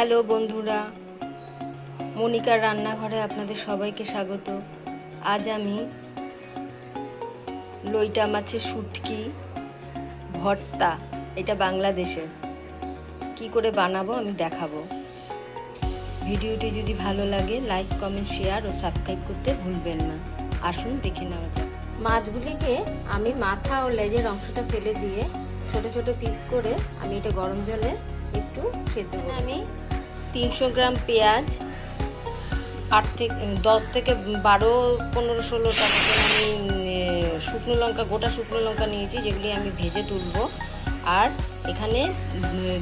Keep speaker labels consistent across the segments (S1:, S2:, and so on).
S1: Hello বন্ধুরা, মনিকার রান্নাঘরে আপনাদের সবাইকে স্বাগত। আজ আমি লইটা মাছের শুটকি ভর্তা, এটা বাংলাদেশের, কি করে বানাবো আমি দেখাবো। ভিডিওটি যদি ভালো লাগে লাইক, কমেন্ট, শেয়ার ও সাবস্ক্রাইব করতে ভুলবেন না। আসুন দেখে নেওয়া যাক। মাছগুলিকে আমি মাথা ও লেজের অংশটা ফেলে দিয়ে ছোট ছোট পিস করে আমি এটা গরম জলে একটু সেদ্ধ করে আমি 300 গ্রাম পেঁয়াজ, 10 থেকে 12, 15, 16টা মতন আমি শুকনো লঙ্কা, গোটা শুকনো লঙ্কা নিয়েছি, যেগুলি আমি ভেজে তুলব। আর এখানে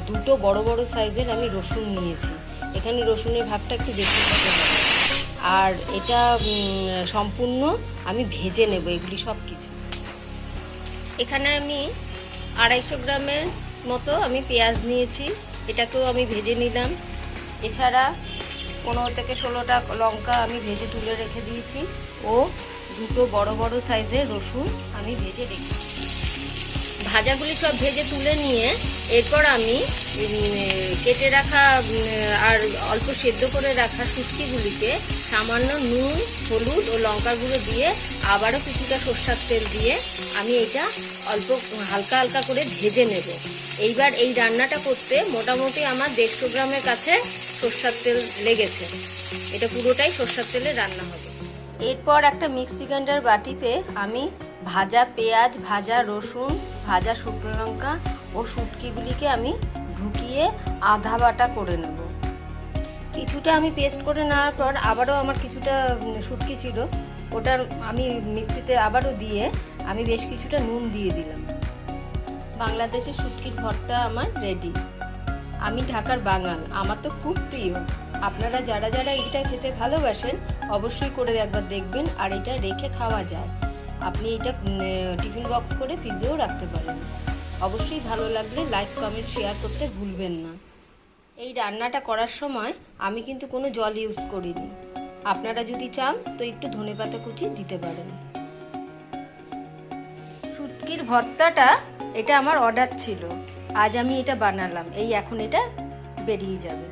S1: দুটো বড় বড় সাইজের আমি রসুন নিয়েছি। এখানে রসুনের ভাগটা একটু বেশি হবে, আর এটা সম্পূর্ণ আমি ভেজে নেব এগুলি সব কিছু। এখানে আমি 250 গ্রামের মতো আমি পেঁয়াজ নিয়েছি, এটাকেও আমি ভেজে নিলাম। এছাড়া 15 থেকে 16টা লঙ্কা আমি ভেজে তুলে রেখে দিয়েছি ও দুটো বড় বড় সাইজের রসুন আমি ভেজে রেখেছি। ভাজাগুলি সব ভেজে তুলে নিয়ে এরপর আমি কেটে রাখা আর অল্প সেদ্ধ করে রাখা শুটকিগুলিকে সামান্য নুন, হলুদ ও লঙ্কার গুঁড়ো দিয়ে আবারও কিছুটা সরষের তেল দিয়ে আমি এটা অল্প হালকা হালকা করে ভেজে নেব। এইবার এই রান্নাটা করতে মোটামুটি আমার 150 গ্রামের কাছে সরষের তেল লেগেছে। এটা পুরোটাই সরষের তেলে রান্না হবে। এরপর একটা মিক্সি গ্রাইন্ডার বাটিতে আমি ভাজা পেঁয়াজ, ভাজা রসুন, ভাজা শুকনো লঙ্কা ও শুটকিগুলিকে আমি ঢুকিয়ে আধা বাটা করে নেব। কিছুটা আমি পেস্ট করে নেওয়ার পর আবারও আমার কিছুটা শুটকি ছিল, ওটা আমি মিক্সিতে আবারও দিয়ে আমি বেশ কিছুটা নুন দিয়ে দিলাম। বাংলাদেশের শুটকির ভর্তা আমার রেডি। আমি ঢাকার বাঙাল, আমার তো খুব প্রিয়। আপনারা যারা যারা এটা খেতে ভালোবাসেন অবশ্যই করে একবার দেখবেন। আর এটা রেখে খাওয়া যায়, আপনি এটা টিফিন বক্স করে ফ্রিজেও রাখতে পারেন। অবশ্যই ভালো লাগলে লাইক, কমেন্ট, শেয়ার করতে ভুলবেন না। এই রান্নাটা করার সময় আমি কিন্তু কোনো জল ইউজ করিনি। আপনারা যদি চান তো একটু ধনেপাতা কুচি দিতে পারেন। শুটকির ভর্তাটা এটা আমার অর্ডার ছিল, আজ আমি এটা বানালাম, এই এখন এটা বেরিয়ে যাবে।